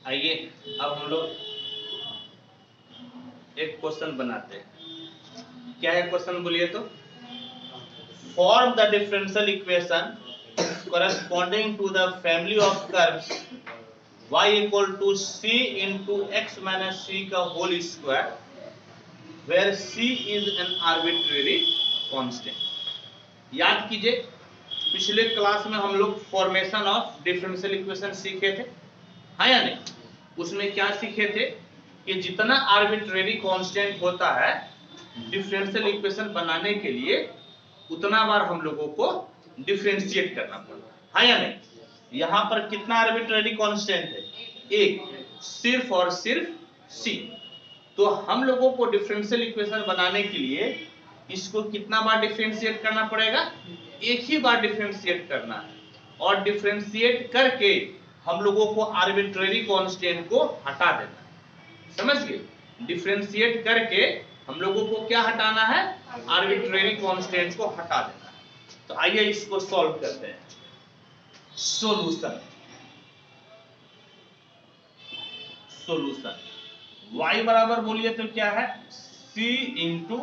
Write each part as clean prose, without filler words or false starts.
आइए अब हम लोग एक क्वेश्चन बनाते हैं। क्या है क्वेश्चन बोलिए तो? Form the differential equation corresponding to the family of curves y equal to c into x minus c का whole square where c is an arbitrary constant। याद कीजिए पिछले क्लास में हम लोग फॉर्मेशन ऑफ डिफरेंशियल इक्वेशन सीखे थे, हाँ या नहीं? उसमें क्या सीखे थे कि जितना आर्बिट्रेरी कांस्टेंट होता है डिफरेंशियल इक्वेशन बनाने के लिए उतना बार हम लोगों को डिफरेंशिएट करना पड़ता है, हाँ या नहीं? यहां पर कितना आर्बिट्रेरी कांस्टेंट है? एक, सिर्फ और सिर्फ सी। तो हम लोगों को डिफरेंशियल इक्वेशन बनाने के लिए इसको कितना बार डिफरेंशिएट करना पड़ेगा? एक ही बार डिफरेंशिएट करना है, और डिफरेंशिएट करके हम लोगों को आर्बिट्रेरी कांस्टेंट को हटा देना है। समझ गए? डिफरेंशिएट करके हम लोगों को क्या हटाना है? आर्बिट्रेरी कांस्टेंट को हटा देना है। तो आइए इसको सॉल्व करते हैं। सॉल्यूशन y बराबर बोलिए तो क्या है? c into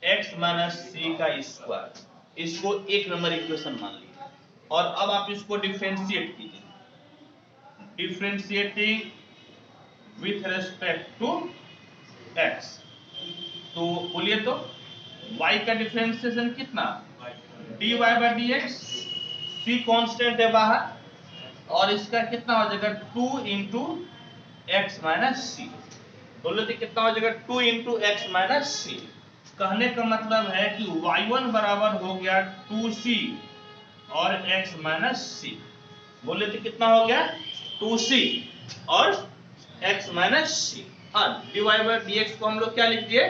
x minus c का स्क्वायर। इसको एक नंबर इक्वेशन मान लीजिए, और अब आप इसको डिफरेंशिएट कीजिए। Differentiating with respect to x, तो बोलिए तो y का डिफरेंशिएशन कितना? dy by dx। c constant है बाहर, और इसका कितना हो जाएगा? 2 इंटू एक्स माइनस सी। बोलो तो कितना हो जाएगा? 2 इंटू एक्स माइनस सी। कहने का मतलब है कि y1 बराबर हो गया 2c और x माइनस सी। बोले तो कितना हो गया? 2c और x माइनस सी। हाँ, dy बाई dx को हम लोग क्या लिख दिए?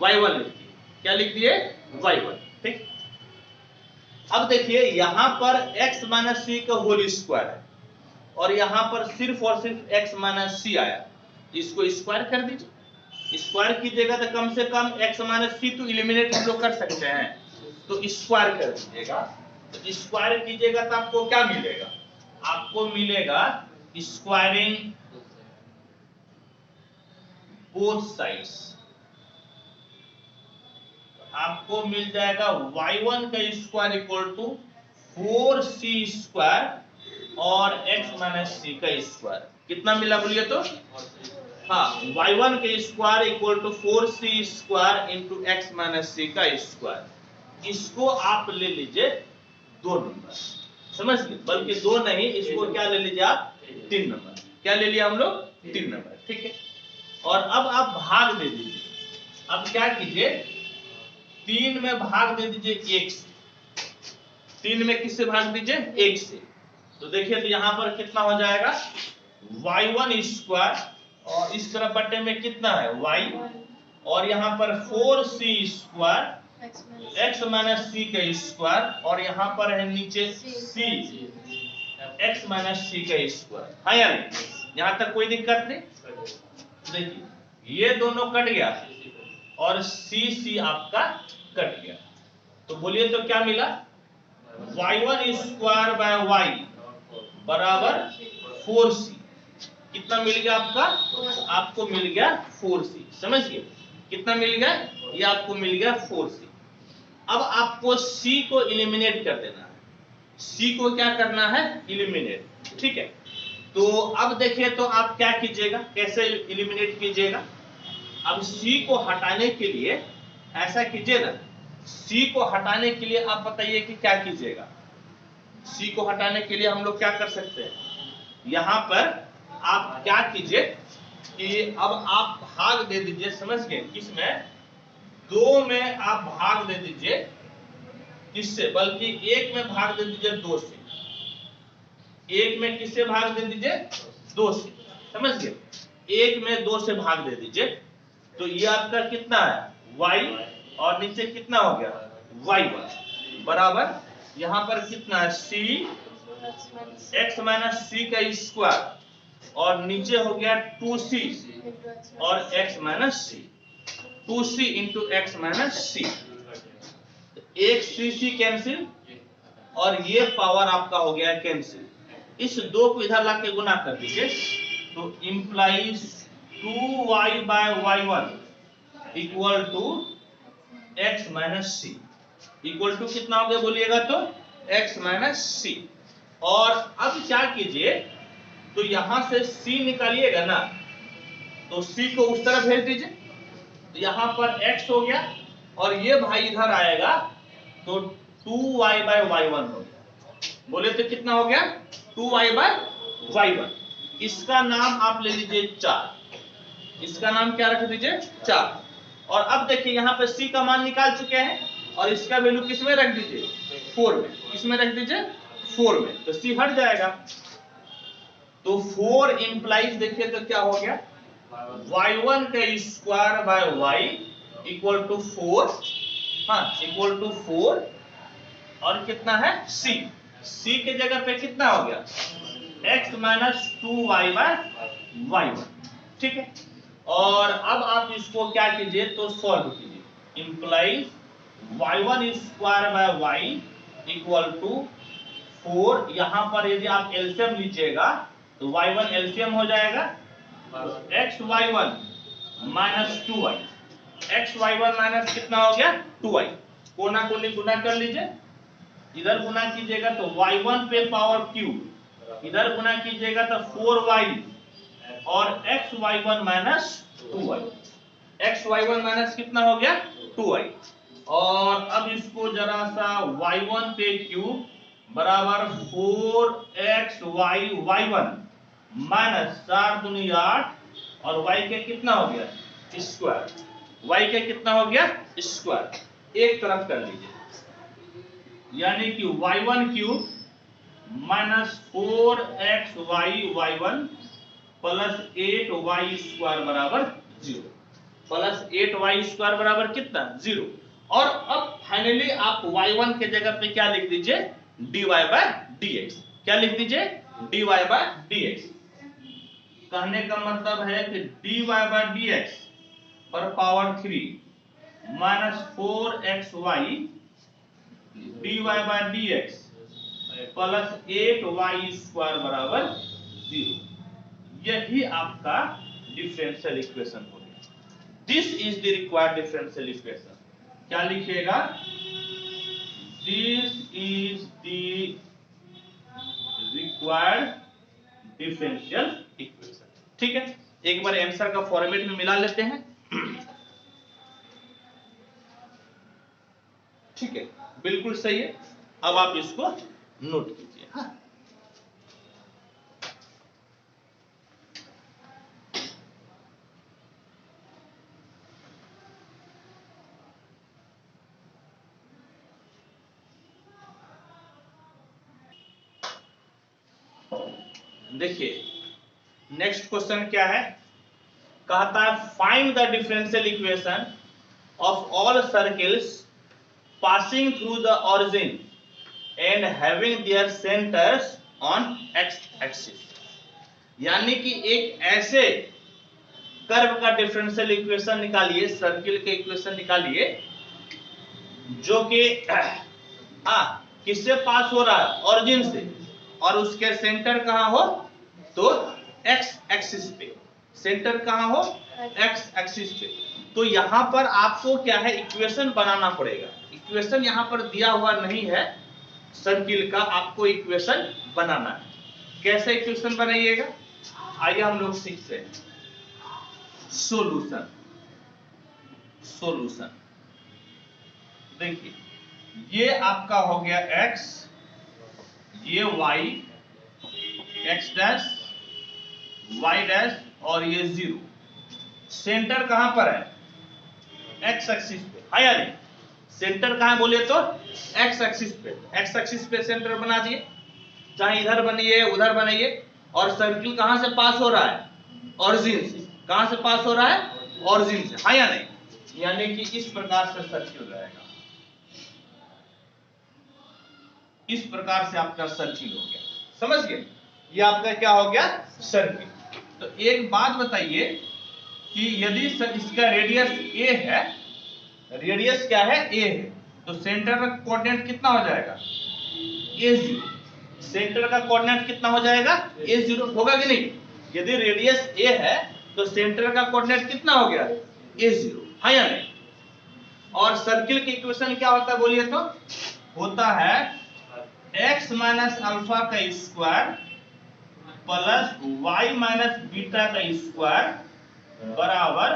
y1 लिख दिए। क्या लिख दिए? y1। ठीक। अब देखिए यहां पर x माइनस सी का होल स्क्वायर है, और यहां पर सिर्फ और सिर्फ x माइनस सी आया। इसको स्क्वायर कर दीजिए। स्क्वायर कीजिएगा तो कम से कम x माइनस सी तो एलिमिनेट हम लोग कर सकते हैं, तो स्क्वायर कर दीजिएगा। तो स्क्वायर कीजिएगा तो आपको क्या मिलेगा? आपको मिलेगा स्क्वायरिंग बोथ साइड्स। आपको मिल जाएगा y1 का square equal to 4c square और x माइनस सी का स्क्वायर। कितना मिला बोलिए तो? हाँ, y1 के square equal to 4c square into x minus c का स्क्वायर। इसको आप ले लीजिए 2 नंबर, समझ गए? बल्कि 2 नहीं, इसको क्या ले लीजिए आप? 3 नंबर। क्या ले लिया हम लोग? 3 नंबर। ठीक है, और अब आप भाग दे दीजिए। अब क्या कीजिए? 3 में भाग दे दीजिए 1 से। 3 में किससे भाग दीजिए? 1 से। तो देखिए तो यहां पर कितना हो जाएगा? y1 स्क्वायर, और इस तरफ बट्टे में कितना है? y, और यहाँ पर 4c square x minus c का स्क्वायर, और यहाँ पर है नीचे c x माइनस सी का स्क्वायर। हाँ या नहीं? यहाँ तक कोई दिक्कत नहीं? देखिए ये दोनों कट गया और c आपका कट गया। तो बोलिए तो क्या मिला? y1 स्क्वायर बाय y बराबर 4c। कितना मिल गया आपका? आपको मिल गया 4c। समझिए कितना मिल गया? ये आपको मिल गया 4c। अब आपको c को एलिमिनेट कर देना है। c को क्या करना है? एलिमिनेट। ठीक है, तो अब देखिए तो आप क्या कीजिएगा? कैसे एलिमिनेट कीजिएगा? अब c को हटाने के लिए ऐसा कीजिए ना, c को हटाने के लिए आप बताइए कि क्या कीजिएगा? c को हटाने के लिए हम लोग क्या कर सकते हैं? यहां पर आप क्या कीजिए कि अब आप भाग दे दीजिए। समझ गए? किसमें? 2 में आप भाग दे दीजिए। किससे? बल्कि 1 में भाग दे दीजिए 2 से। 1 में किससे भाग दे दीजिए? 2 से। समझ गए? 1 में 2 से भाग दे दीजिए। तो ये आपका कितना है? y, और नीचे कितना हो गया? y1 बराबर यहां पर कितना है? c x माइनस सी का स्क्वायर, और नीचे हो गया 2c और x माइनस सी। 2c इंटू एक्स माइनस सी। एक c कैंसिल, और ये पावर आपका हो गया कैंसिल। इस 2 को इधर लाके गुना कर दीजिए, तो implies 2y by y1 equal to x minus C. Equal to कितना हो गया बोलिएगा तो x माइनस सी। और अब क्या कीजिए, तो यहां से c निकालिएगा ना, तो c को उस तरफ भेज दीजिए, तो यहां पर x हो गया और ये भाई इधर आएगा तो 2y बाय y1 हो गया। बोले तो कितना हो गया 2y बाय y1। इसका नाम आप ले लीजिए 4। इसका नाम क्या रख दीजिए 4। और अब देखिए यहां पे c का मान निकाल चुके हैं और इसका वैल्यू किस में रख दीजिए 4 में। किसमें रख दीजिए 4 में, तो c हट जाएगा। तो 4 इंप्लाइज देखिए तो क्या हो गया y1 का square by y equal to 4। हाँ इक्वल टू 4 और कितना है c के जगह पे कितना हो गया x minus 2y by y1। ठीक है, और अब आप इसको क्या कीजिए तो सॉल्व कीजिए। Implies y1 square by y equal to 4। यहां पर यदि आप एलसीएम लीजिएगा तो y1 एलसीएम हो जाएगा x y1 minus 2y। x y1 minus कितना हो गया 2y। कोना कोनी गुना कर लीजिए, इधर गुना कीजिएगा तो y1 पे पावर क्यूब, इधर गुना कीजिएगा तो 4y और x y1 minus 2y। x y1 minus कितना हो गया 2y। और अब इसको जरा सा y1 पे क्यूब बराबर 4x y y1 माइनस 4 दूनी 8 और y के कितना हो गया स्क्वायर। y के कितना हो गया स्क्वायर, एक तरफ कर लीजिए, यानी कि y1 cube minus 4x y y1 plus 8y square बराबर 0। प्लस 8y स्क्वायर बराबर कितना 0। और अब फाइनली आप y1 के जगह पे क्या लिख दीजिए dy बाय dx। क्या लिख दीजिए dy बाय dx। कहने का मतलब है कि dy बाय dx पर power 3 minus 4xy dy by dx plus 8y square बराबर 0। यही आपका डिफरेंशियल इक्वेशन हो गया। This is the required differential equation. क्या लिखिएगा this is the required differential equation. ठीक है, एक बार आंसर का फॉर्मेट में मिला लेते हैं। ठीक है, बिल्कुल सही है। अब आप इसको नोट कीजिए। हाँ, देखिए नेक्स्ट क्वेश्चन क्या है, कहता है find the differential equation of all circles passing through the origin and having their centres on x axis. यानी कि एक ऐसे कर्व का डिफरेंशियल इक्वेशन निकालिए, सर्किल के इक्वेशन निकालिए जो कि किससे पास हो रहा है ओरिजिन से, और उसके सेंटर कहां हो तो एक्स एक्सिस पे। सेंटर कहां हो एक्स एक्सिस पे। तो यहां पर आपको क्या है इक्वेशन बनाना पड़ेगा। इक्वेशन यहां पर दिया हुआ नहीं है सर्किल का, आपको इक्वेशन बनाना है। कैसे इक्वेशन बनाइएगा आइए हम लोग सीखते हैं। सॉल्यूशन। सॉल्यूशन देखिए ये आपका हो गया x, ये y, x dash y dash और ये 0। सेंटर कहां पर है x एक्सिस पे है या नहीं। सेंटर कहां है बोलिए तो x एक्सिस पे। x एक्सिस पे सेंटर बना दिए, चाहे इधर बनिए उधर बनाइए। और सर्किल कहां से पास हो रहा है ओरिजिन से। कहां से पास हो रहा है ओरिजिन से, है या नहीं। यानी कि इस प्रकार से सर्किल रहेगा, इस प्रकार से आपका सर्किल हो गया। समझ गए, ये आपका क्या हो गया सर्किल। तो एक बात बताइए कि यदि इसका रेडियस a है, रेडियस क्या है a है, तो सेंटर का कोऑर्डिनेट कितना हो जाएगा a0। सेंटर का कोऑर्डिनेट कितना हो जाएगा a0 होगा कि नहीं। यदि रेडियस a है तो सेंटर का कोऑर्डिनेट कितना हो गया, a0, है या नहीं। और सर्किल की इक्वेशन क्या होता है बोलिए तो, होता है x माइनस अल्फा का square plus y minus beta का स्क्वायर बराबर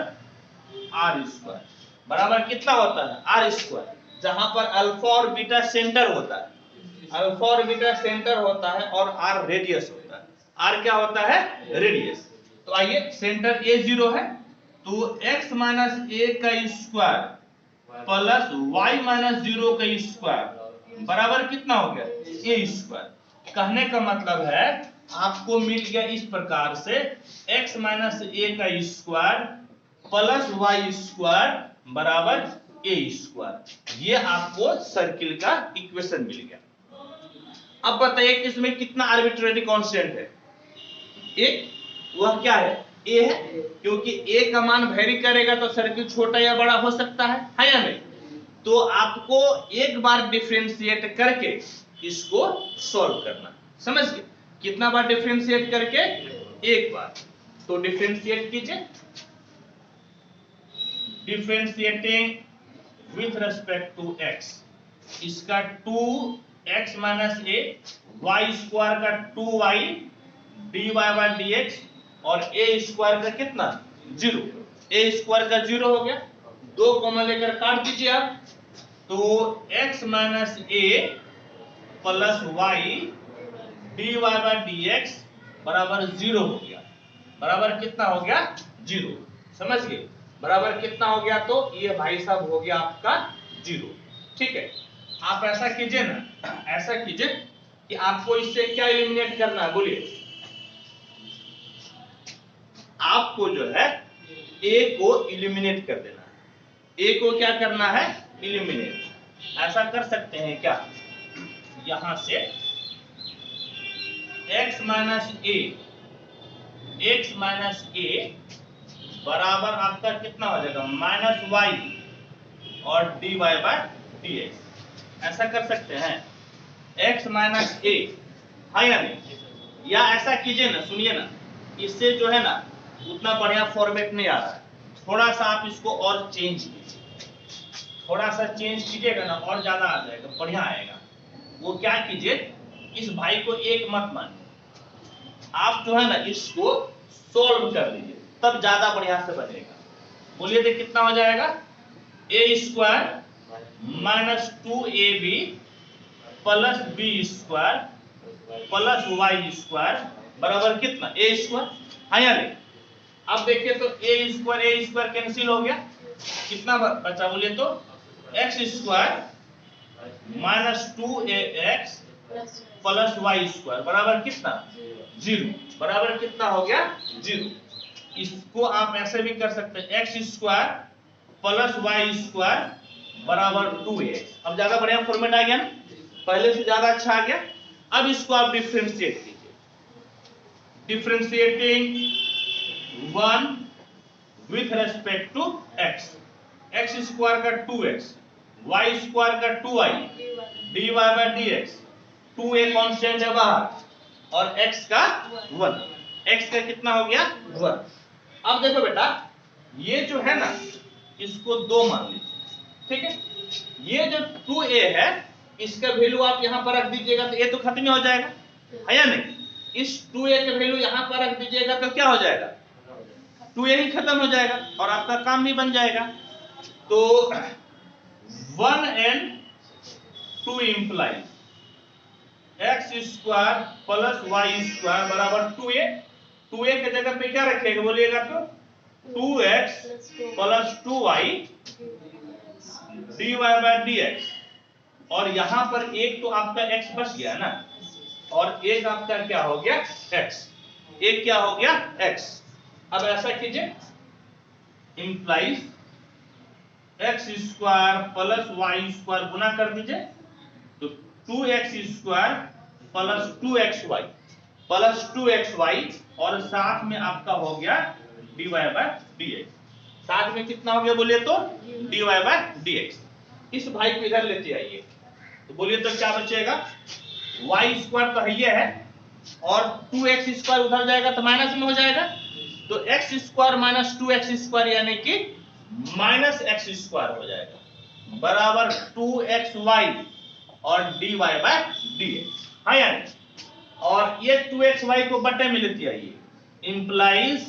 r स्क्वायर। बराबर कितना होता है, r स्क्वायर, जहां पर अल्फा और बीटा सेंटर होता है, अल्फा और बीटा सेंटर होता है और r रेडियस होता है। r क्या होता है, रेडियस। तो आइए, सेंटर a0 है तो x माइनस a का स्क्वायर प्लस y माइनस 0 का स्क्वायर बराबर कितना हो गया, a स्क्वायर। कहने का मतलब है आपको मिल गया इस प्रकार से x माइनस a का स्क्वायर प्लस y स्क्वायर बराबर a स्क्वायर। ये आपको सर्किल का इक्वेशन मिल गया। अब बताइए कि इसमें कितना आर्बिट्रेरी कांस्टेंट है, एक, वह क्या है, a है, क्योंकि a का मान वेरी करेगा तो सर्किल छोटा या बड़ा हो सकता है या नहीं। तो आपको एक बार डिफरेंशिएट करके इसको सॉल्व करना, समझ गए, कितना बार डिफरेंशिएट करके, एक बार। तो डिफरेंशिएट कीजिए, differentiating with respect to x, इसका 2x minus a, y square का 2y dy बाय dx और a स्क्वायर का कितना 0, a स्क्वायर का 0 हो गया, 2 कॉमन लेकर काट दीजिए आप, तो x minus a plus y dy by dx बराबर 0 हो गया। बराबर कितना हो गया, 0, समझ गए। बराबर कितना हो गया, तो ये भाई साहब हो गया आपका 0। ठीक है, आप ऐसा कीजिए ना, ऐसा कीजिए कि आपको इससे क्या एलिमिनेट करना है बोलिए। आपको जो है a को एलिमिनेट कर देना है, a को क्या करना है, एलिमिनेट। ऐसा कर सकते हैं क्या, यहां से x माइनस a बराबर आपका कितना हो जाएगा, माइनस y और dy बाय dx। ऐसा कर सकते हैं, x माइनस a, है या नहीं। या ऐसा कीजिए ना, सुनिए ना, इससे जो है ना उतना बढ़िया फॉर्मेट नहीं आ रहा है, थोड़ा सा आप इसको और चेंज कीजिए, थोड़ा सा चेंज कीजिएगा ना और ज्यादा आ जाएगा, बढ़िया आएगा। वो क्या कीजिए, इस भाई को एक मत मानिए, आप जो है ना इसको सोल्व कर लीजिए, तब ज्यादा बढ़िया से बनेगा। बोलिए तो कितना हो जाएगा, a square minus 2ab plus b square plus y square बराबर कितना, a स्क्वायर, है या नहीं। अब देखिए तो a स्क्वायर कैंसिल हो गया, कितना बचा बोलिए तो, x square minus 2ax plus y square बराबर कितना, 0। बराबर कितना हो गया, 0। इसको आप ऐसे भी कर सकते हैं, x square plus y square बराबर 2x। अब ज्यादा बढ़िया फॉर्मेट आ गया ना, पहले से ज्यादा अच्छा आ गया। अब इसको आप डिफरेंशिएट कीजिए, differentiating 1 with respect to x, x square का 2x, y स्क्वायर का 2y dy by dx, 2a constant है बाहर और x का 1, x का कितना हो गया 1। अब देखो बेटा, ये जो है ना इसको 2 मान लीजिए, ठीक है। ये जो 2a है इसका वैल्यू आप यहां पर रख दीजिएगा तो a तो खत्म हो जाएगा, है या नहीं। इस 2a का वैल्यू यहां पर रख दीजिएगा तो क्या हो जाएगा, 2a ही खत्म हो जाएगा और आपका काम भी बन जाएगा। तो 1 and 2 implies x square plus y square बराबर 2a। 2a के जगह पे क्या रखेगा बोलिएगा तो 2x plus 2y dy by dx, और यहां पर एक तो आपका x बच गया ना, और एक आपका क्या हो गया x, एक क्या हो गया x। अब ऐसा कीजिए, implies x square plus y square गुना कर दीजिए तो 2x square plus 2xy plus 2xy और साथ में आपका हो गया dy बाय dx। साथ में कितना हो गया बोलिए तो dy बाय dx। इस भाई को इधर लेते आइए तो बोलिए तो क्या बचेगा, y स्क्वायर तो है और 2x² उधर जाएगा तो माइनस में हो जाएगा, तो x² माइनस 2x² यानी कि -x² हो जाएगा बराबर 2xy और dy/dx। हाँ यानी, और ये 2xy को बटे में लेते आइए, इंप्लाइज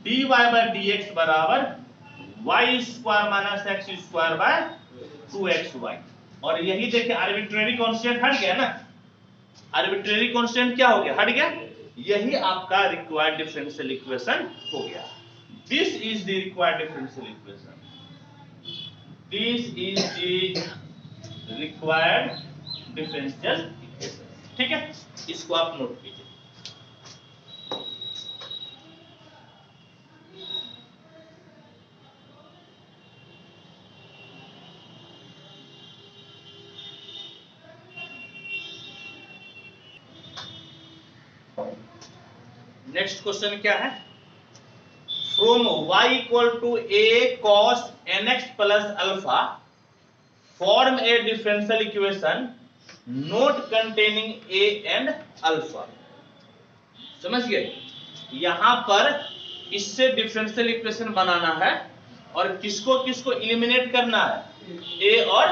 dy/dx बराबर y² माइनस x² 2xy। और यही देखिए आर्बिट्रेरी कांस्टेंट हट गया ना, आर्बिट्रेरी कांस्टेंट क्या हो गया, हट गया। यही आपका रिक्वायर्ड डिफरेंशियल इक्वेशन हो गया। This is the required differential equation, this is the required differential equation. ठीक है, इसको आप नोट कीजिए। नेक्स्ट क्वेश्चन क्या है, from y equal to a cos nx plus alpha form a differential equation not containing a and alpha. समझ गए, यहां पर इससे डिफरेंशियल इक्वेशन बनाना है और किसको किसको एलिमिनेट करना है, a और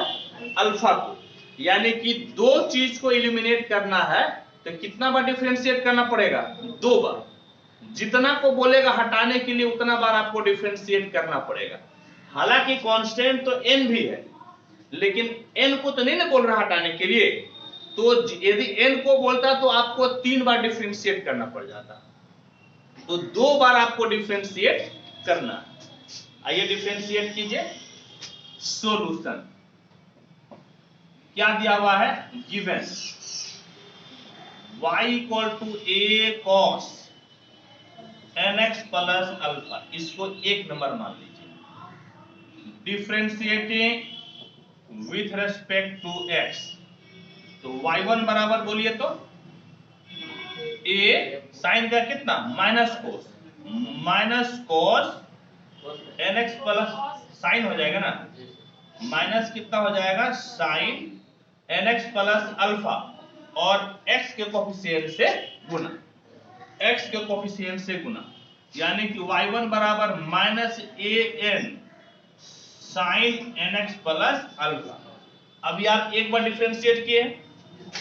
अल्फा को, यानी कि दो चीज को एलिमिनेट करना है तो कितना बार डिफरेंशिएट करना पड़ेगा, 2 बार। जितना को बोलेगा हटाने के लिए उतना बार आपको डिफरेंशिएट करना पड़ेगा। हालांकि कांस्टेंट तो n भी है, लेकिन n को तो नहीं ना बोल रहा हटाने के लिए, तो यदि n को बोलता तो आपको 3 बार डिफरेंशिएट करना पड़ जाता, तो 2 बार आपको डिफरेंशिएट करना है। आइए डिफरेंशिएट कीजिए। सॉल्यूशन क्या दिया हुआ है, given y equal to a cos nx plus alpha, इसको 1 नंबर मान लीजिए। Differentiating with respect to x, तो y1 बराबर बोलिए तो a साइन का कितना minus cos nx plus sign हो जाएगा ना, माइनस कितना हो जाएगा साइन nx प्लस अल्फा और x के कोफिशिएंट से गुना, x के कोफिशिएंट से गुना, यानी कि y1 बराबर minus an sine nx plus alpha. अभी आप एक बार डिफरेंशिएट किए,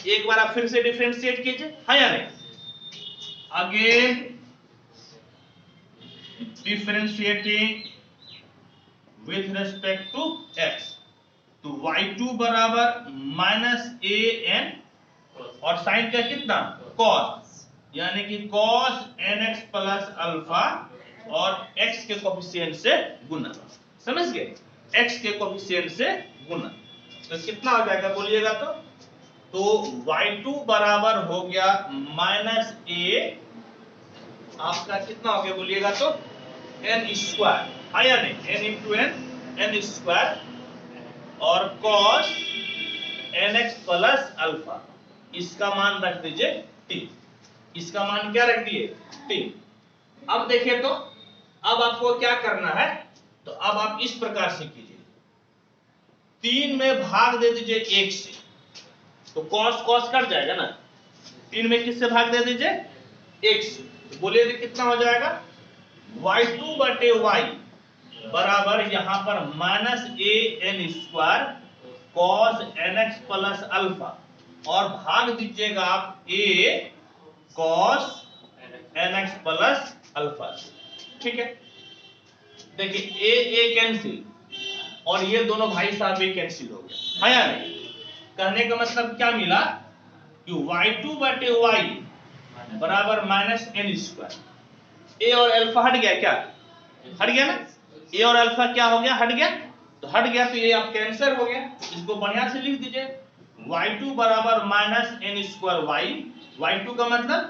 एक बार आप फिर से डिफरेंशिएट कीजिए, हाँ या नहीं। Again differentiating with respect to x, तो y2 बराबर माइनस an और साइन का कितना cos, यानी कि cos nx प्लस अल्फा और x के कोफिशिएंट से गुना। समझ गए, x के कोफिशिएंट से गुना, तो कितना हो जाएगा बोलिएगा तो y2 बराबर हो गया माइनस a, आपका कितना हो गया बोलिएगा तो n स्क्वायर, हाँ या नहीं, n इंटू n स्क्वायर और cos nx प्लस अल्फा, इसका मान रख दीजिए 3, इसका मान क्या रख दिए 3। अब देखिए तो अब आपको क्या करना है, तो अब आप इस प्रकार से कीजिए, 3 में भाग दे दीजिए 1 से, तो cos cos कट जाएगा ना, 3 में किससे भाग दे दीजिए 1 से, तो बोलिए कितना हो जाएगा y2 बटे y बराबर यहां पर minus an square cos nx plus alpha और भाग दीजिएगा आप a cos nx plus alpha. ठीक है, देखिए a कैंसिल और ये दोनों भाई साहब भी कैंसिल हो गया, हाँ या नहीं। कहने का मतलब क्या मिला कि y2 बटे y बराबर माइनस n स्क्वायर, a और अल्फा हट गया, क्या हट गया ना, a और अल्फा क्या हो गया, हट गया, तो हट गया तो ये आप कैंसिल हो गया। इसको बढ़िया से लिख दीजिए, y2 बराबर minus n square y, y2 का मतलब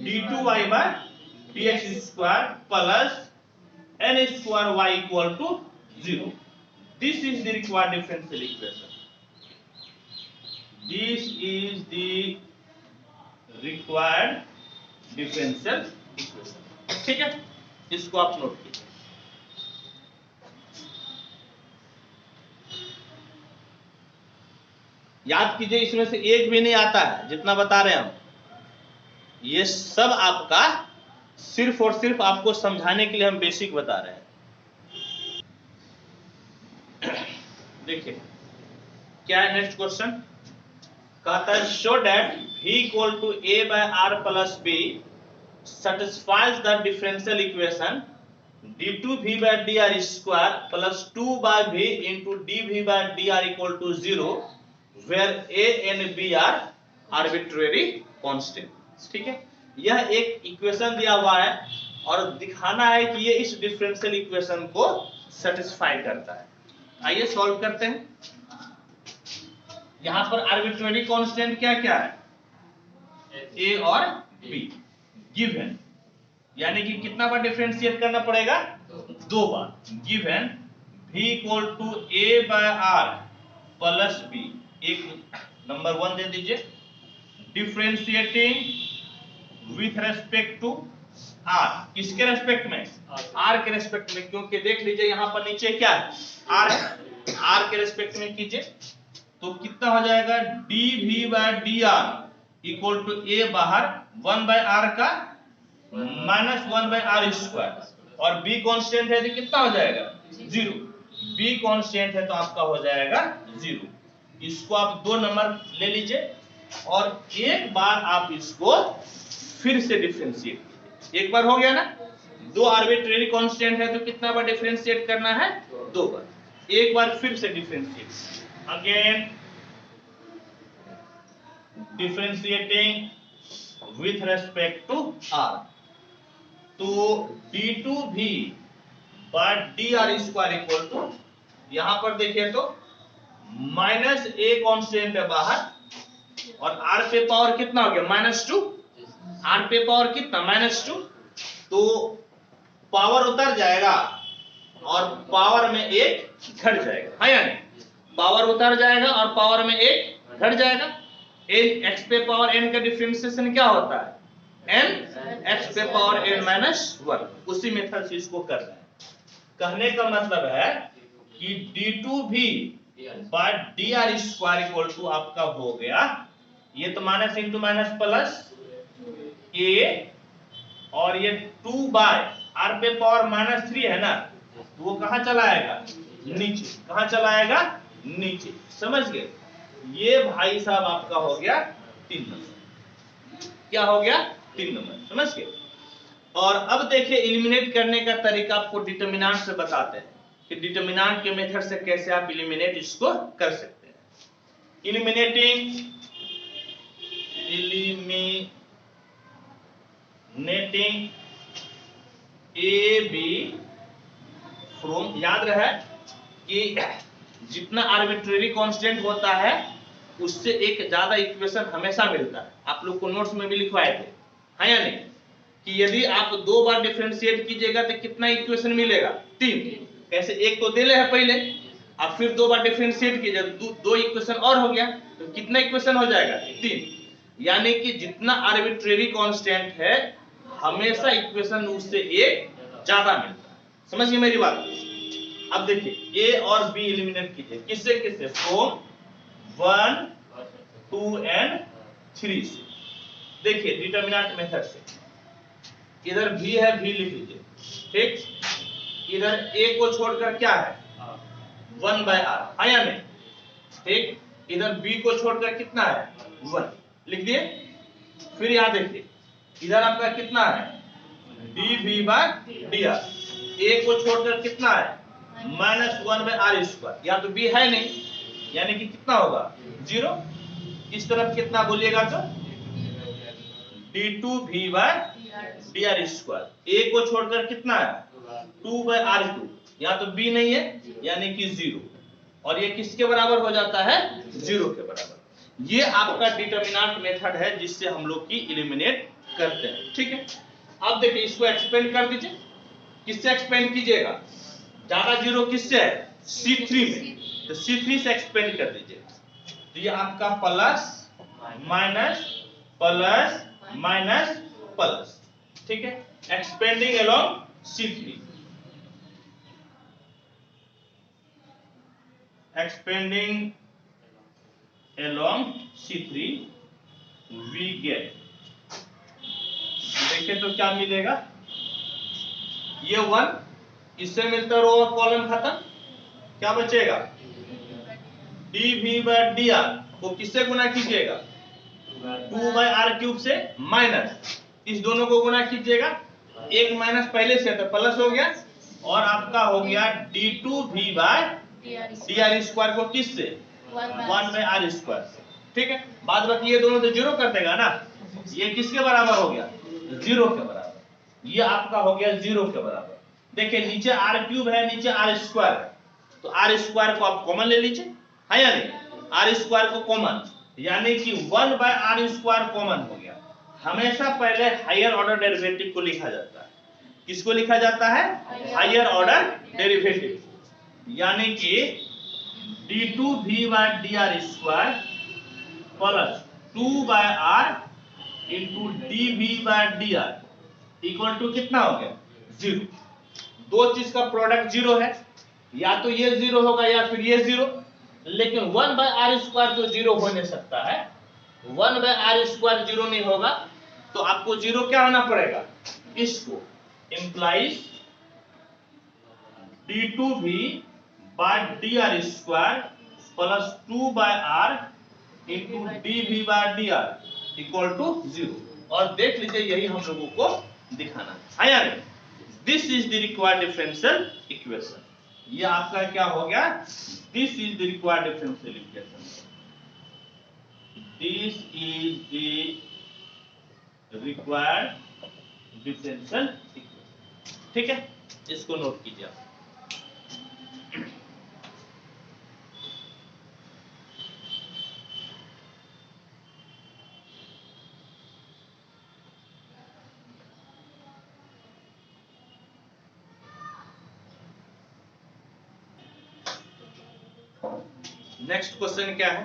d2y by dx square plus n square y equal to 0। This is the required differential equation, this is the required differential equation. ठीक है, इसको आप नोट कीजिए। याद कीजिए, इसमें से एक भी नहीं आता है जितना बता रहे हैं हम, ये सब आपका सिर्फ और सिर्फ आपको समझाने के लिए हम बेसिक बता रहे हैं। देखिए क्या है नेक्स्ट क्वेश्चन, कहता है show that v equal to a by r plus b satisfies the differential equation d2v by dr square plus 2 by v into dv by dr equal to 0 where a and b are arbitrary constant। ठीक है, यह एक equation दिया हुआ है और दिखाना है कि ये इस डिफरेंशियल इक्वेशन को सेटिस्फाई करता है। आइए सॉल्व करते हैं। यहां पर आर्बिट्रेरी कांस्टेंट क्या क्या है, a और b गिवन, यानी कि कितना बार डिफरेंशिएट करना पड़ेगा, 2 बार। Given v equal to a by r plus b, एक नंबर 1 दे दीजिए, differentiating with respect to r, किसके रेस्पेक्ट में, r के रेस्पेक्ट में, क्योंकि देख लीजिए यहां पर नीचे क्या है, r के रेस्पेक्ट में कीजिए तो कितना हो जाएगा, dv by dr equal to a बाहर 1 बाय r का माइनस 1 बाय r स्क्वायर, और b कांस्टेंट है तो कितना हो जाएगा, 0। b कांस्टेंट है तो आपका हो जाएगा 0। इसको आप 2 नंबर ले लीजिए और एक बार आप इसको फिर से डिफरेंशिएट कीजिए। एक बार हो गया ना, 2 आर्बिट्रेरी कांस्टेंट है तो कितना बार डिफरेंशिएट करना है, 2 बार। एक बार फिर से differentiate, again differentiating with respect to r, तो d2v by dr square equal to, यहां पर देखिए तो माइनस a कांस्टेंट है बाहर और r पे पावर कितना हो गया, -2, r पे पावर कितना, -2, तो पावर उतर जाएगा और पावर में 1 घट जाएगा, है या नहीं, पावर उतर जाएगा और पावर में 1 घट जाएगा। x पे पावर n का डिफरेंशिएशन क्या होता है, n x पे पावर n -1, उसी मेथड से इसको कर रहे हैं। कहने का मतलब है कि d2v by dr square equal to आपका हो गया, ये तो minus into minus plus a, और ये 2 बाय r पे पावर -3 है ना, तो वो कहां चला आएगा, नीचे। कहां चला आएगा, नीचे। समझ गए, ये भाई साहब आपका हो गया 3 नंबर। क्या हो गया, 3 नंबर, समझ गए। और अब देखिए एलिमिनेट करने का तरीका आपको डिटरमिनेंट से बताते हैं कि डिटरमिनेंट के मेथड से कैसे आप एलिमिनेट इसको कर सकते हैं। एलिमिनेटिंग ए बी फ्रॉम, याद रहे कि जितना आर्बिट्रेरी कांस्टेंट होता है उससे एक ज्यादा इक्वेशन हमेशा मिलता है। आप लोग को नोट्स में भी लिखवाए थे, है या नहीं, कि यदि आप 2 बार डिफरेंशिएट कीजिएगा तो कितना इक्वेशन मिलेगा, 3। कैसे, एक तो दिले है पहले, आप फिर 2 बार डिफरेंशिएट कीजिए, 2 इक्वेशन और हो गया, तो कितना इक्वेशन हो जाएगा, 3। यानी कि जितना आर्बिट्रेरी कांस्टेंट है हमेशा इक्वेशन उससे एक ज्यादा मिलता है। समझिए मेरी बात। अब देखिए a और b एलिमिनेट कीजिए, किससे किससे, फ्रॉम 1 2 एंड 3 से। देखिए डिटरमिनेंट मेथड से, इधर v है, v लिख लीजिए, ठीक। इधर a को छोड़कर क्या है, 1 बाय r, है या नहीं, ठीक। इधर b को छोड़कर कितना है, 1 लिख दिए। फिर यहां देखिए इधर आपका कितना है, dv बाय dr, a को छोड़कर कितना है, -1 बाय r स्क्वायर, या तो b है नहीं, यानी कि कितना होगा, 0। इस तरफ कितना बोलिएगा तो d2v by dr square, a को छोड़कर कितना है, 2 बाय r2, यहाँ तो b नहीं है यानी कि 0, और ये किसके बराबर हो जाता है, 0 के बराबर। ये आपका डिटरमिनेंट मेथड है जिससे हम लोग की एलिमिनेट करते हैं, ठीक है। अब देखिए इसको एक्सपेंड कर दीजिए, किससे एक्सपेंड कीजिएगा, ज्यादा 0 किससे है, C3 में, तो C3 से एक्सपेंड कर दीजिए, तो ये आपका plus minus plus minus plus, ठीक है। Expanding along C3, expanding along C3 we get देखें तो क्या मिलेगा, ये 1 इससे मिलता रो और कॉलम खत्म, क्या बचेगा dv/dr को किससे गुना कीजिएगा 2/r³ से माइनस, इस दोनों को गुना कीजिएगा, एक माइनस पहले से तो प्लस हो गया और आपका हो गया d2v/dr² को किससे 1/r²। ठीक है, बाद बाकी ये दोनों तो जीरो कर देगा ना, ये किसके बराबर हो गया 0 के बराबर, ये आपका हो गया 0 के बराबर। देखिए नीचे r³ है नीचे r² है, तो r² को आप कॉमन ले लीजिए, है या नहीं, r² को कॉमन, यानी कि 1/r² कॉमन हो गया। हमेशा पहले हायर ऑर्डर डेरिवेटिव को लिखा जाता है, किसको लिखा जाता है हायर ऑर्डर डेरिवेटिव, यानी कि d2v/dr² plus 2/r into dv/dr equal to कितना हो गया 0। दो चीज का प्रोडक्ट 0 है, या तो ये 0 होगा या फिर ये 0, लेकिन 1/r² तो 0 हो नहीं सकता है, 1/r² 0 नहीं होगा, तो आपको 0 क्या होना पड़ेगा, इसको implies d2v/dr² plus 2/r into dv/dr equal to 0। और देख लीजिए यही हम लोगों को दिखाना है या नहीं, this is the required differential equation, ये आपका क्या हो गया, this is the required differential equation, this is the required differential equation. ठीक है, इसको नोट कीजिए आप। नेक्स्ट क्वेश्चन क्या है,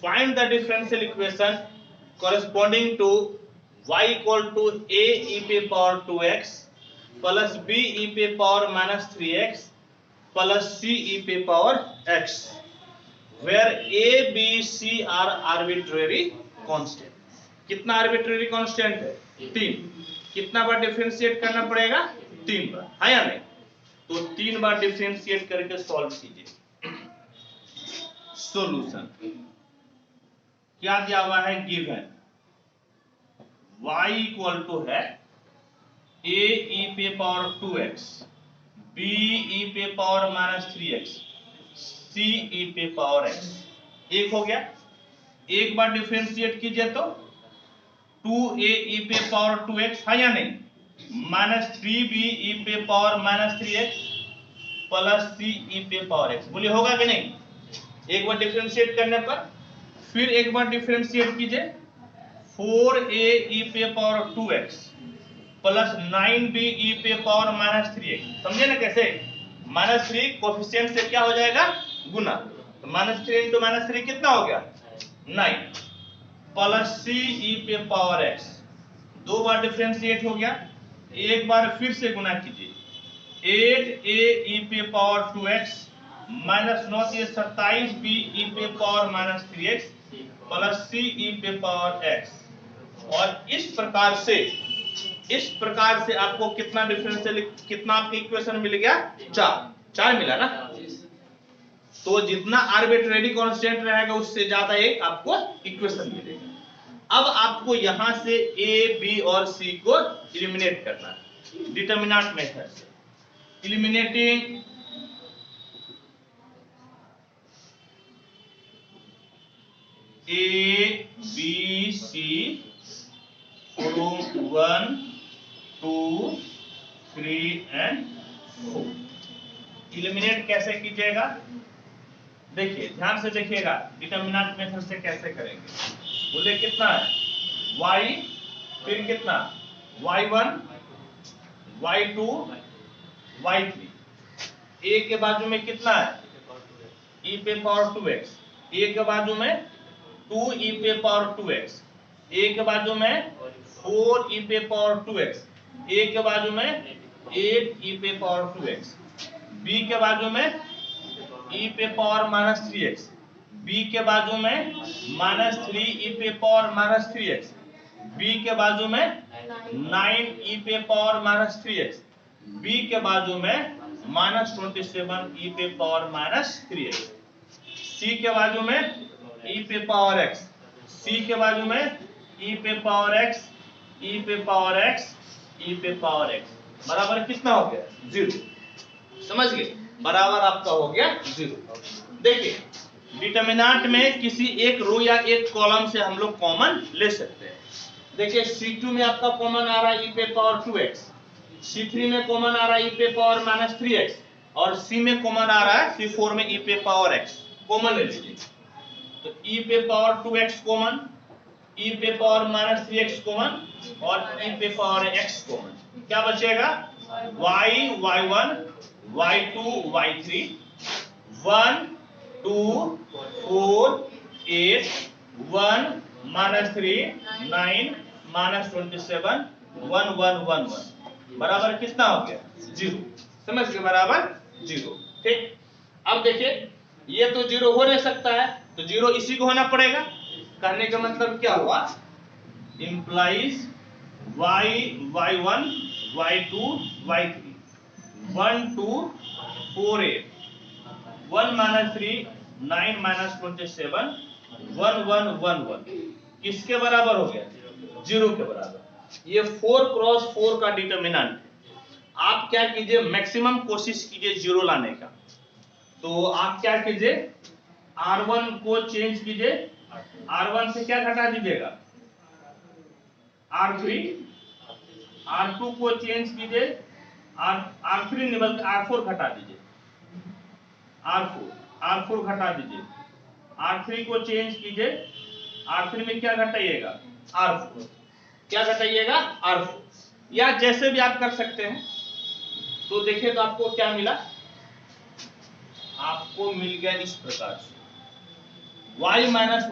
find the differential equation corresponding to y equal to a e पे power 2x plus b e पे power minus 3x plus c e पे power x, where a b c are arbitrary constant। कितना arbitrary constant है 3, कितना बार differentiate करना पड़ेगा 3 बार, है या नहीं, तो 3 बार डिफरेंशिएट करके सॉल्व कीजिए। सॉल्यूशन क्या दिया हुआ है, गिवन y इक्वल टू है a e पे पावर 2x b e पे power minus 3x c e पे पावर x, एक हो गया, एक बार डिफरेंशिएट कीजिए तो 2a e पे पावर 2x है या नहीं, माइनस 3b e पे power minus 3x plus c e पे पावर x, बोलिए होगा कि नहीं, एक बार डिफरेंशिएट करने पर, फिर एक बार डिफरेंशिएट कीजिए 4a e पे power 2x plus 9b e पे पावर माइनस 3x, समझे ना कैसे, माइनस 3 कोफिशिएंट से क्या हो जाएगा गुना, तो माइनस 3 इंटू माइनस 3 कितना हो गया 9 प्लस c e पे पावर x, दो बार डिफरेंशिएट हो गया, एक बार फिर से गुना कीजिए 8a e पे power 2x minus 9 27b e पे power minus 3x plus c e पे पावर x, और इस प्रकार से आपको कितना डिफरेंशियल, कितना आपकी इक्वेशन मिल गया 4 मिला ना, तो जितना आर्बिट्रेरी कांस्टेंट रहेगा उससे ज्यादा एक आपको इक्वेशन मिलेगा। अब आपको यहां से a b और c को एलिमिनेट करना है डिटरमिनेंट मेथड से, eliminating a b c from 1 2 3 and 4, eliminate कैसे कीजिएगा, देखिए ध्यान से देखिएगा, डिटरमिनेंट मेथड से कैसे करेंगे, बोले कितना है y, फिर कितना y1 y2 y3, a के बाजू में कितना है e पे पावर 2x, a के बाजू में 2 e पे पावर 2x, a के बाजू में 4 e पे पावर 2x, a के बाजू में 8 e पे पावर 2x, b के बाजू में e पे पावर माइनस 3x, b के बाजू में माइनस 3 e पे पावर माइनस 3x, बी के बाजू में 9 ई पे पावर माइनस 3x, बी के बाजू में -27 ई पे पावर माइनस 3x, सी के बाजू में ई पे पावर x, सी के बाजू में ई पे पावर x, ई पे पावर x, ई पे पावर x बराबर कितना हो गया? 0। समझ गए? बराबर आपका हो गया 0। देखिए डिटरमिनेंट में किसी एक रो या एक कॉलम से हम लोग कॉमन ले सकते हैं। देखिए C2 में आपका कॉमन आ रहा है e पे पावर 2x, C3 में कॉमन आ रहा है e पे पावर माइनस 3x और C में कॉमन आ रहा है C4 में e पे पावर x। कॉमन ले लीजिए तो e पे पावर 2x कॉमन, e पे पावर माइनस 3x कॉमन और e पे पावर x कॉमन। क्या बचेगा? y, y1, y2, y3, 1 2 4 8 1 -3 9 -27 1 1 1 1 बराबर कितना हो गया? 0। समझ गए? बराबर 0। ठीक। अब देखिए ये तो 0 हो नहीं सकता है तो 0 इसी को होना पड़ेगा। कहने का मतलब क्या हुआ? Implies y, y1, y2, y3, 1 2 4 8 1 -3 9 -27 1 1 1 1 किसके बराबर हो गया? 0 के बराबर। ये 4 क्रॉस 4 का डिटरमिनेंट है। आप क्या कीजिए, मैक्सिमम कोशिश कीजिए 0 लाने का। तो आप क्या कीजिए, R1 को चेंज कीजिए, R1 से क्या घटा दीजिएगा? R3, R2 को चेंज कीजिए, R3 नहीं बल्कि R4 घटा दीजिए, R4 घटा दीजिए, R3 को चेंज कीजिए, R3 में क्या घटाइएगा? R4। क्या घटाइएगा? R4। या जैसे भी आप कर सकते हैं। तो देखिए तो आपको क्या मिला? आपको मिल गया इस प्रकार से y माइनस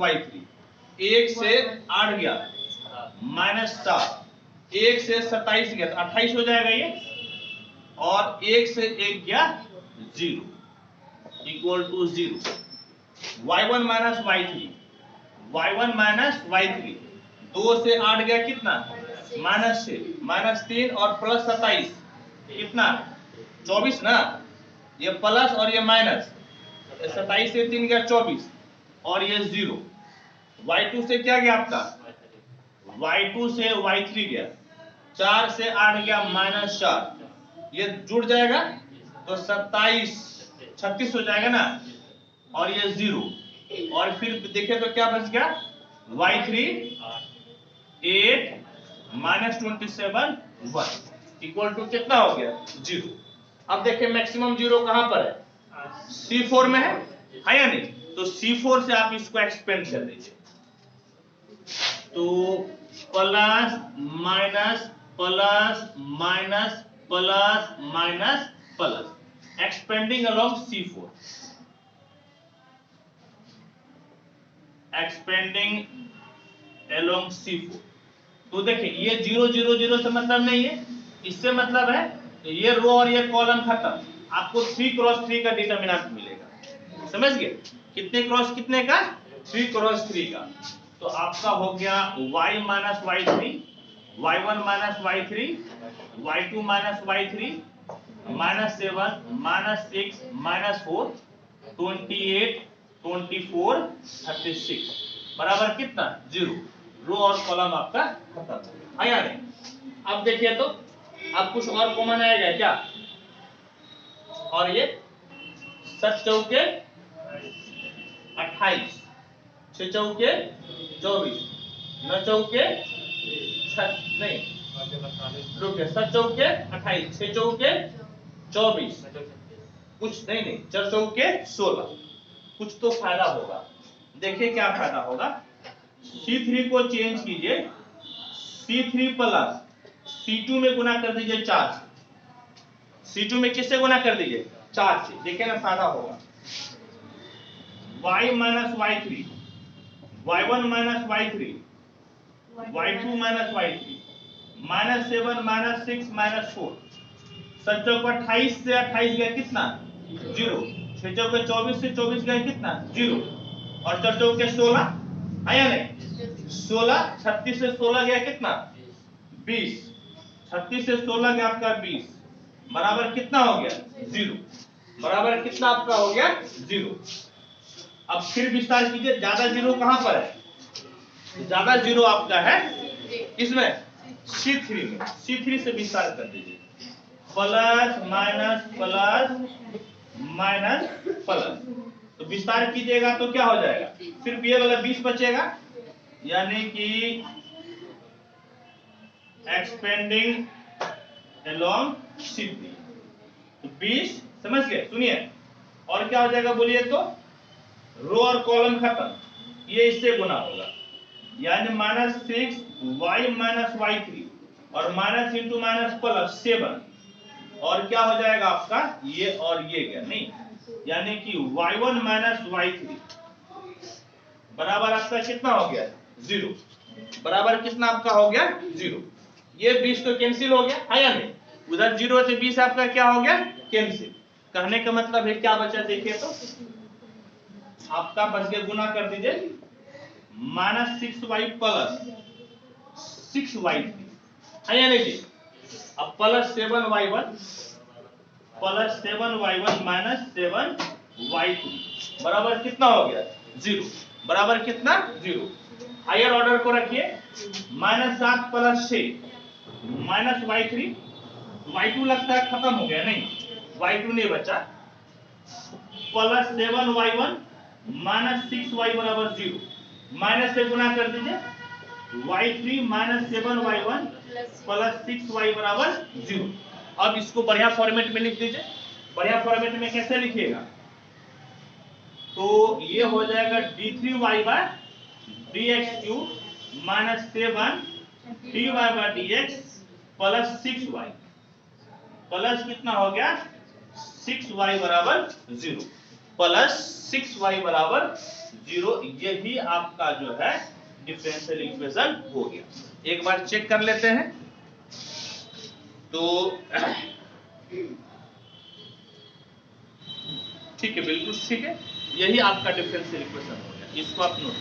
y3 1 से 8 गया -4, 1 से 27 गया तो 28 हो जाएगा ये, और 1 से 1 गया 0 equal to 0। y1 minus y3 2 से 8 गया कितना? -6 -3 और प्लस 27 कितना? 24 ना। ये प्लस और ये माइनस, 27 से 3 गया 24 और ये 0। y2 से क्या गया आपका? y2 से y3 गया, 4 से 8 गया -4, ये जुड़ जाएगा तो 27 36 हो जाएगा ना, और ये 0। और फिर देखें तो क्या बच गया? y3 8 -27 1 इक्वल टू कितना हो गया? 0। अब देखिए मैक्सिमम 0 कहां पर है? C4 में है या नहीं? तो C4 से आप इसको एक्सपेंड कर दीजिए। तो plus minus plus minus plus minus plus expanding along C4, expanding along C4। तो देखिए ये 0 0 0 से मतलब नहीं है, इससे मतलब है ये रो और ये कॉलम खत्म, आपको 3 क्रॉस 3 का डिटरमिनेंट मिलेगा। समझ गए? कितने क्रॉस कितने का? 3 क्रॉस 3 का। तो आपका हो गया y minus y3, y1 minus y3, y2 minus y3, -7 -6 -4 28 24 36 बराबर कितना? 0। रो और कॉलम आपका खत्म। आया नहीं? अब देखिए तो अब कुछ और कॉमन आएगा क्या? और ये 7 चौके 28, 6 चौके 24, 9 चौके नहीं रुके 7 चौके 28, 6 चौके 24, कुछ नहीं 4 चौके 16। कुछ तो फायदा होगा। देखिए क्या फायदा होगा? C3 को चेंज कीजिए, C3 प्लस C2 में गुना कर दीजिए 4 से। C2 में किससे गुना कर दीजिए? 4 से। देखिए ना फायदा होगा। y minus y3, y1 minus y3, y2 minus y3, -7 -6 -4, 7 चौक 28 से 28 गया कितना? 0। 6 चौक 24 से 24 गया कितना? 0। और 4 चौके 16 है या नहीं? 16, 36 से 16 गया कितना? 20। 36 से 16 गया आपका 20, बराबर कितना हो गया? 0। बराबर कितना आपका हो गया? 0। अब फिर विस्तार कीजिए, ज्यादा जीरो कहां पर है? ज्यादा जीरो आपका है इसमें C3 में। C3 से विस्तार कर दीजिए, plus minus plus minus plus, तो विस्तार कीजिएगा तो क्या हो जाएगा? सिर्फ ये वाला 20 बचेगा, यानी कि एक्सपेंडिंग अलोंग C3, तो 20 समझ गए? सुनिए, और क्या हो जाएगा बोलिए तो? रो और कॉलम खत्म, ये इससे गुना होगा, यानी -6 y माइनस y3 और माइनस इंटू माइनस प्लस 7, और क्या हो जाएगा आपका? ये और ये गया नहीं, यानी कि y1 माइनस y3 बराबर आपका कितना हो गया? 0। बराबर कितना आपका हो गया? 0। ये 20 तो कैंसिल हो गया है या नहीं? उधर 0 से 20 आपका क्या हो गया? कैंसिल। कहने का मतलब है क्या बचा? देखिए तो आपका बच गया, गुना कर दीजिए, -6y प्लस 6y3 है या नहीं जी? अब plus 7y1 plus 7y1 minus 7y2 बराबर कितना हो गया? 0। बराबर कितना? 0। हायर ऑर्डर को रखिए, -7 प्लस 6 माइनस y3, y2 लगता है खत्म हो गया नहीं, y2 नहीं बचा, प्लस 7y1 माइनस 6y बराबर 0, माइनस से गुना कर दीजिए, y3 minus 7y1 plus 6y बराबर 0। अब इसको बढ़िया फॉर्मेट में लिख दीजिए। बढ़िया फॉर्मेट में कैसे लिखिएगा? तो ये हो जाएगा d3y by dx³ minus 7dy by dx plus 6y, plus कितना हो गया? 6y बराबर 0, प्लस 6y बराबर 0। यही आपका जो है डिफरेंशियल इक्वेशन हो गया। एक बार चेक कर लेते हैं, तो ठीक है, बिल्कुल ठीक है, यही आपका डिफरेंशियल इक्वेशन हो गया। इसको आप नोट